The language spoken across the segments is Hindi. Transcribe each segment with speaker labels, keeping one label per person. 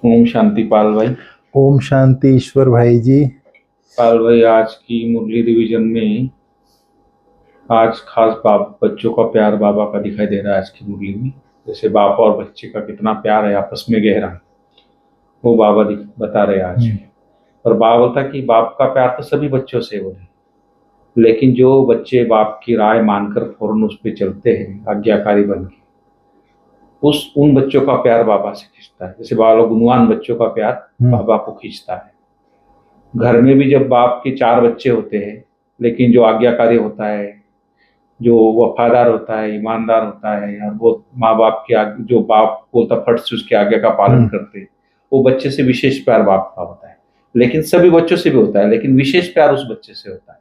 Speaker 1: ओम शांति पाल भाई।
Speaker 2: ओम शांति ईश्वर भाई जी।
Speaker 1: पाल भाई, आज की मुरली रिवीजन में आज खास बाप बच्चों का प्यार बाबा का दिखाई दे रहा है आज की मुरली में। जैसे बाप और बच्चे का कितना प्यार है आपस में गहरा, वो बाबा बता रहे हैं आज। और बाबा बोलता कि बाप का प्यार तो सभी बच्चों से बोले, लेकिन जो बच्चे बाप की राय मानकर फौरन उस पर चलते हैं आज्ञाकारी बन के, उन बच्चों का प्यार बाबा से खींचता है। जैसे बाबा गुणवान बच्चों का प्यार बाबा को खींचता है। घर में भी जब बाप के 4 बच्चे होते हैं, लेकिन जो आज्ञाकारी होता है, जो वफादार होता है, ईमानदार होता है, और वो माँ बाप की जो बाप बोलता फट से उसकी आज्ञा का पालन करते हैं, वो बच्चे से विशेष प्यार बाप का होता है। लेकिन सभी बच्चों से भी होता है, लेकिन विशेष प्यार उस बच्चे से होता है।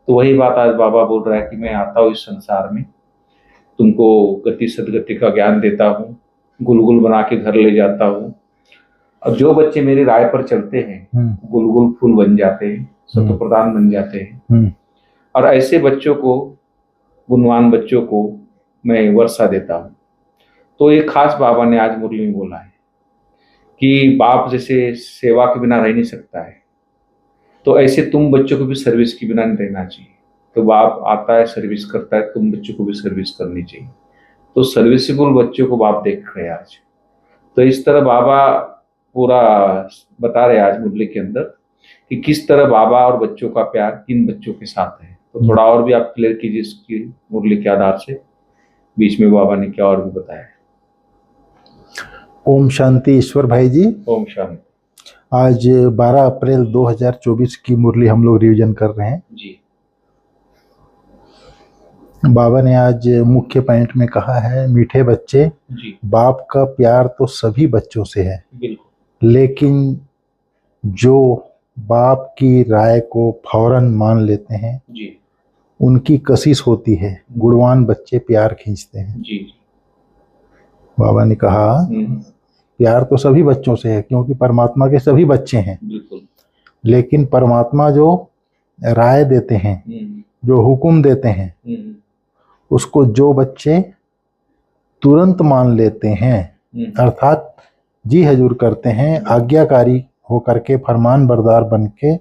Speaker 1: तो वही बात आज बाबा बोल रहा है कि मैं आता हूँ इस संसार में, तुमको गति सदगति का ज्ञान देता हूँ, गुलगुल बना के घर ले जाता हूँ। अब जो बच्चे मेरी राय पर चलते हैं गुलगुल फूल बन जाते हैं, सत्व प्रदान बन जाते हैं। और ऐसे बच्चों को, गुणवान बच्चों को मैं वर्षा देता हूँ। तो ये खास बाबा ने आज मुरली में बोला है कि बाप जैसे सेवा के बिना रह नहीं सकता है, तो ऐसे तुम बच्चों को भी सर्विस के बिना नहीं रहना चाहिए। तो बाप आता है, सर्विस करता है, तुम बच्चों को भी सर्विस करनी चाहिए। तो सर्विसेबल बच्चों को बाप देख रहे हैं आज। तो इस तरह बाबा पूरा बता रहे आज मुरली के अंदर कि किस तरह बाबा और बच्चों का प्यार किन बच्चों के साथ है। तो थोड़ा और भी आप क्लियर कीजिए इसकी मुरली के आधार से, बीच में बाबा ने क्या और भी बताया।
Speaker 2: ओम शांति ईश्वर भाई जी।
Speaker 1: ओम शांति।
Speaker 2: आज 12 अप्रैल 2024 की मुरली हम लोग रिवीजन कर रहे हैं
Speaker 1: जी।
Speaker 2: बाबा ने आज मुख्य पॉइंट में कहा है, मीठे बच्चे
Speaker 1: जी,
Speaker 2: बाप का प्यार तो सभी बच्चों से है,
Speaker 1: बिल्कुल,
Speaker 2: लेकिन जो बाप की राय को फौरन मान लेते हैं
Speaker 1: जी,
Speaker 2: उनकी कशिश होती है। गुणवान बच्चे प्यार खींचते हैं।
Speaker 1: जी।
Speaker 2: बाबा ने कहा प्यार तो सभी बच्चों से है, क्योंकि परमात्मा के सभी बच्चे हैं।
Speaker 1: बिल्कुल।
Speaker 2: लेकिन परमात्मा जो राय देते हैं, जो हुक्म देते हैं, उसको जो बच्चे तुरंत मान लेते हैं, अर्थात जी हजूर करते हैं, आज्ञाकारी होकर के, फरमान बरदार बन के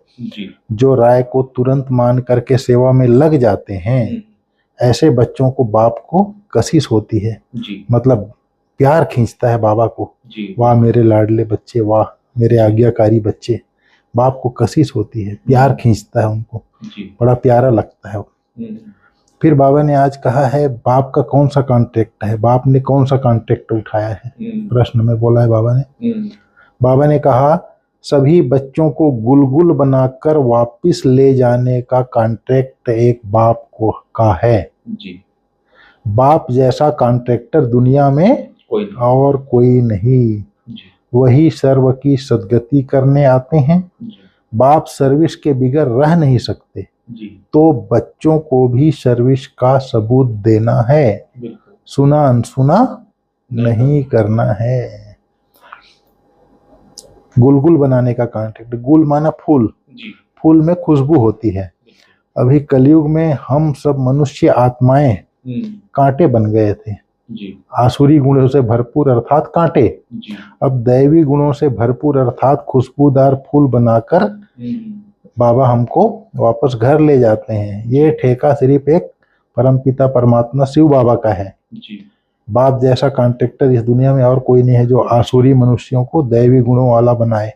Speaker 2: जो राय को तुरंत मान करके सेवा में लग जाते हैं, ऐसे बच्चों को बाप को कशिश होती है। मतलब प्यार खींचता है बाबा को। वाह मेरे लाडले बच्चे, वाह मेरे आज्ञाकारी बच्चे। बाप को कशिश होती है, प्यार खींचता है उनको, बड़ा प्यारा लगता है। फिर बाबा ने आज कहा है बाप का कौन सा कॉन्ट्रैक्ट है, बाप ने कौन सा कॉन्ट्रैक्ट उठाया है, प्रश्न में बोला है बाबा ने। बाबा ने कहा सभी बच्चों को गुलगुल बनाकर वापस ले जाने का कॉन्ट्रैक्ट एक बाप को का है। बाप जैसा कॉन्ट्रैक्टर दुनिया में और कोई नहीं। वही सर्व की सदगति करने आते हैं। बाप सर्विस के बिगैर रह नहीं सकते, तो बच्चों को भी सर्विस का सबूत देना है, सुना अनसुना नहीं करना है। गुलगुल बनाने का कॉन्ट्रैक्ट, गुल माना फूल, फूल में खुशबू होती है। अभी कलयुग में हम सब मनुष्य आत्माएं कांटे बन गए थे। आसुरी गुणों से भरपूर अर्थात कांटे, अब दैवी गुणों से भरपूर अर्थात खुशबूदार फूल बनाकर बाबा हमको वापस घर ले जाते हैं। ये ठेका सिर्फ एक परमपिता परमात्मा शिव बाबा का है। बाप जैसा कॉन्ट्रैक्टर इस दुनिया में और कोई नहीं है जो आसुरी मनुष्यों को दैवी गुणों वाला बनाए।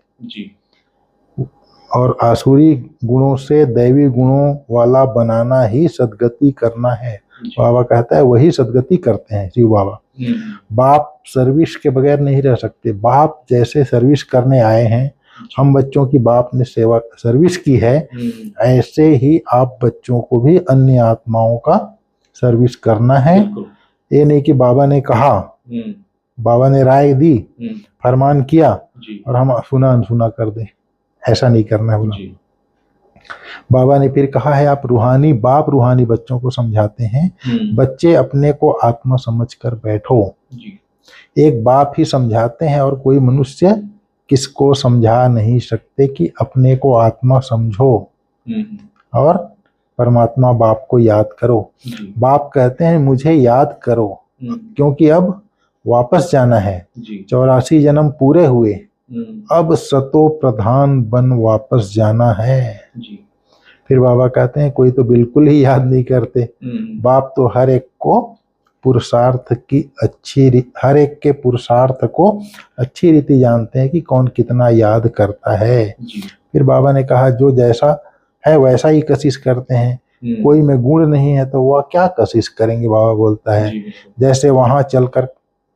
Speaker 2: और आसुरी गुणों से दैवी गुणों वाला बनाना ही सदगति करना है। बाबा कहता है वही सदगति करते हैं शिव बाबा। बाप सर्विस के बगैर नहीं रह सकते। बाप जैसे सर्विस करने आए हैं, हम बच्चों की बाप ने सेवा सर्विस की है, ऐसे ही आप बच्चों को भी अन्य आत्माओं का सर्विस करना है। ये नहीं कि बाबा ने कहा, बाबा ने राय दी, फरमान किया और हम सुना अनसुना कर दें, ऐसा नहीं करना है। बाबा ने फिर कहा है आप रूहानी बाप रूहानी बच्चों को समझाते हैं, बच्चे अपने को आत्मा समझकर बैठो। एक बाप ही समझाते हैं और कोई मनुष्य किसको समझा नहीं सकते कि अपने को आत्मा समझो और परमात्मा बाप को याद करो। बाप कहते हैं मुझे याद करो, क्योंकि अब वापस जाना है। 84 जन्म पूरे हुए, अब सतो प्रधान बन वापस जाना है।
Speaker 1: जी।
Speaker 2: फिर बाबा कहते हैं कोई तो बिल्कुल ही याद नहीं करते। बाप तो हर एक के पुरुषार्थ को अच्छी रीति जानते हैं कि कौन कितना याद करता है।
Speaker 1: जी।
Speaker 2: फिर बाबा ने कहा जो जैसा है वैसा ही कशिश करते हैं, कोई में गुण नहीं है तो वह क्या कशिश करेंगे। बाबा बोलता है जैसे वहां चलकर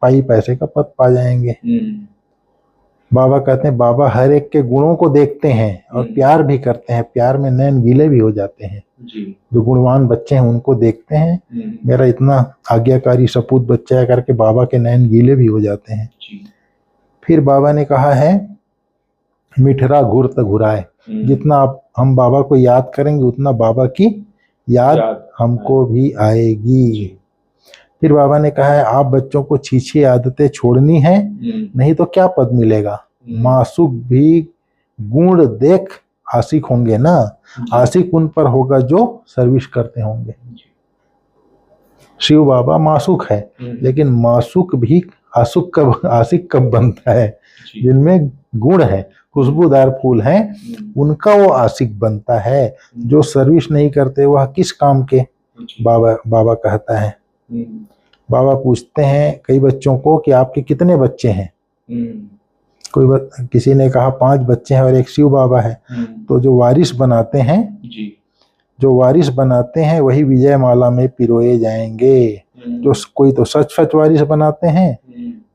Speaker 2: पाई पैसे का पद पा जाएंगे। बाबा कहते हैं बाबा हर एक के गुणों को देखते हैं और प्यार भी करते हैं, प्यार में नैन गीले भी हो जाते हैं।
Speaker 1: जी। जो
Speaker 2: गुणवान बच्चे हैं उनको देखते हैं, मेरा इतना आज्ञाकारी सपूत बच्चा है करके बाबा के नैन गीले भी हो जाते हैं।
Speaker 1: जी।
Speaker 2: फिर बाबा ने कहा है मिठरा घुरत घुराए, जितना हम बाबा को याद करेंगे उतना बाबा की याद हमको भी आएगी। फिर बाबा ने कहा है आप बच्चों को छीछी आदतें छोड़नी है, नहीं तो क्या पद मिलेगा। मासूक भी गुण देख आशिक होंगे ना, आशिक उन पर होगा जो सर्विस करते होंगे। शिव बाबा मासूक है, लेकिन मासूक भी आशिक कब बनता है, जिनमें गुण है, खुशबूदार फूल हैं, उनका वो आशिक बनता है। जो सर्विस नहीं करते वह किस काम के। बाबा कहता है। बाबा पूछते हैं कई बच्चों को कि आपके कितने बच्चे हैं। किसी ने कहा 5 बच्चे हैं और एक शिव बाबा है। तो जो वारिस बनाते हैं वही विजय माला में पिरोए जाएंगे। जो कोई तो सच वारिस बनाते हैं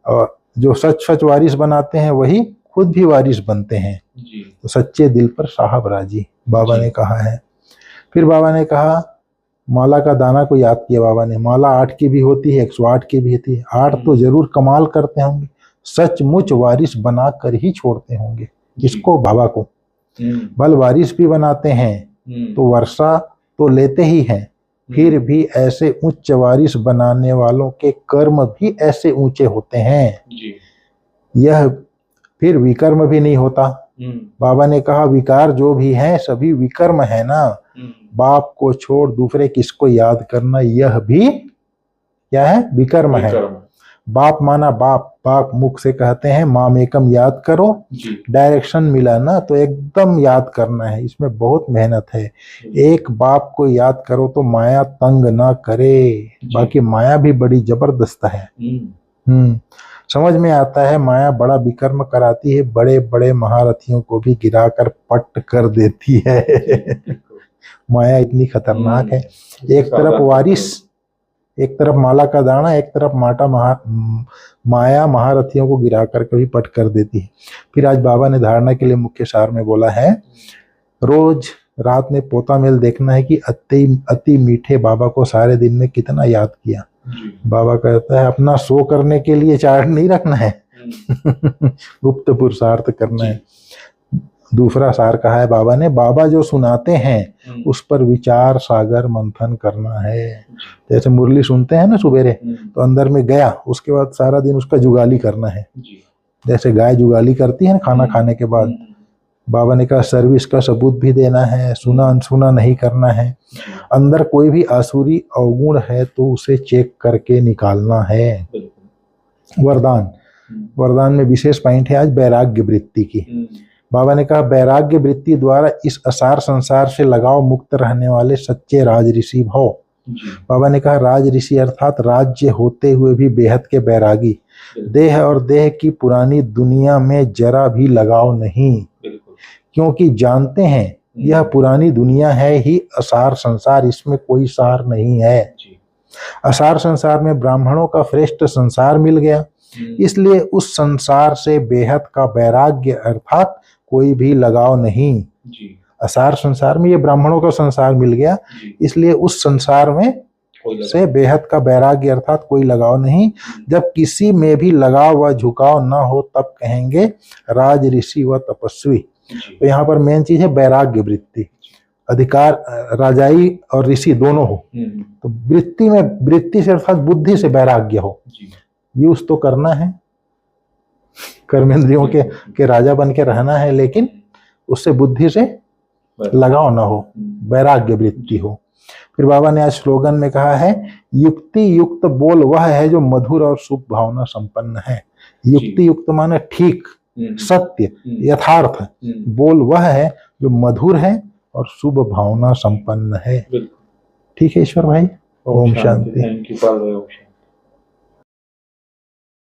Speaker 2: और जो सच वारिस बनाते हैं वही खुद भी वारिस बनते हैं। तो सच्चे दिल पर साहब राजी, बाबा ने कहा है। फिर बाबा ने कहा माला का दाना को याद किया बाबा ने। माला 8 की भी होती है, 108 की भी होती है। 8 तो जरूर कमाल करते होंगे, सचमुच वारिस बना कर ही छोड़ते होंगे। इसको बाबा को बल वारिस भी बनाते हैं तो वर्षा तो लेते ही हैं, फिर भी ऐसे उच्च वारिस बनाने वालों के कर्म भी ऐसे ऊंचे होते हैं। यह फिर विकर्म भी नहीं होता। बाबा ने कहा विकार जो भी है सभी विकर्म है ना। बाप को छोड़ दूसरे किसको याद करना, यह भी क्या है, विकर्म है। बाप माना बाप मुख से कहते हैं मामेकम याद करो, डायरेक्शन मिला ना तो एकदम याद करना है। इसमें बहुत मेहनत है। एक बाप को याद करो तो माया तंग ना करे, बाकी माया भी बड़ी जबरदस्त है। समझ में आता है माया बड़ा विकर्म कराती है, बड़े बड़े महारथियों को भी गिराकर पट कर देती है। माया इतनी खतरनाक है। एक तरफ वारिस, एक तरफ माला का दाना, एक तरफ माया महारथियों को गिरा कर कभी पट कर देती है। फिर आज बाबा ने धारणा के लिए मुख्य सार में बोला है रोज रात में पोता मेल देखना है कि अति मीठे बाबा को सारे दिन में कितना याद किया। बाबा कहता है अपना शो करने के लिए चार्ट नहीं रखना है, गुप्त पुरुषार्थ करना है। दूसरा सार कहा है बाबा ने, बाबा जो सुनाते हैं उस पर विचार सागर मंथन करना है। जैसे मुरली सुनते हैं ना सुबेरे, तो अंदर में गया, उसके बाद सारा दिन उसका जुगाली करना है। जैसे गाय जुगाली करती है ना खाना खाने के बाद। बाबा ने कहा सर्विस का सबूत भी देना है, सुना अनसुना नहीं करना है। अंदर कोई भी आसुरी अवगुण है तो उसे चेक करके निकालना है। वरदान में विशेष पॉइंट है आज वैराग्य वृत्ति की। बाबा ने कहा वैराग्य वृत्ति द्वारा इस असार संसार से लगाव मुक्त रहने वाले सच्चे राज ऋषि भव। बाबा ने कहा राज ऋषि अर्थात राज्य होते हुए भी बेहद के बैरागी, देह और देह की पुरानी दुनिया में जरा भी लगाव नहीं, क्योंकि जानते हैं यह पुरानी दुनिया है ही असार संसार, इसमें कोई सार नहीं है। असार संसार में ब्राह्मणों का श्रेष्ठ संसार मिल गया, इसलिए उस संसार से बेहद का वैराग्य अर्थात कोई भी लगाव नहीं। असार संसार में ये ब्राह्मणों का संसार मिल गया, इसलिए उस संसार में से बेहद का वैराग्य अर्थात कोई लगाव नहीं। जब किसी में भी लगाव व झुकाव न हो तब कहेंगे राज ऋषि व तपस्वी। तो यहाँ पर मेन चीज है वैराग्य वृत्ति। अधिकार राजाई और ऋषि दोनों हो, तो वृत्ति में, वृत्ति से अर्थात बुद्धि से वैराग्य हो। यूज तो करना है, कर्मेंद्रियों के राजा बन के रहना है, लेकिन उससे बुद्धि से लगाव ना हो, वैराग्य वृत्ति हो। फिर बाबा ने आज स्लोगन में कहा है युक्ति युक्त बोल वह है जो मधुर और शुभ भावना संपन्न है। युक्ति युक्त माने ठीक, सत्य, यथार्थ बोल वह है जो मधुर है और शुभ भावना संपन्न है।
Speaker 1: बिल्कुल।
Speaker 2: ठीक है ईश्वर भाई, ओम शांति।
Speaker 1: Thank you.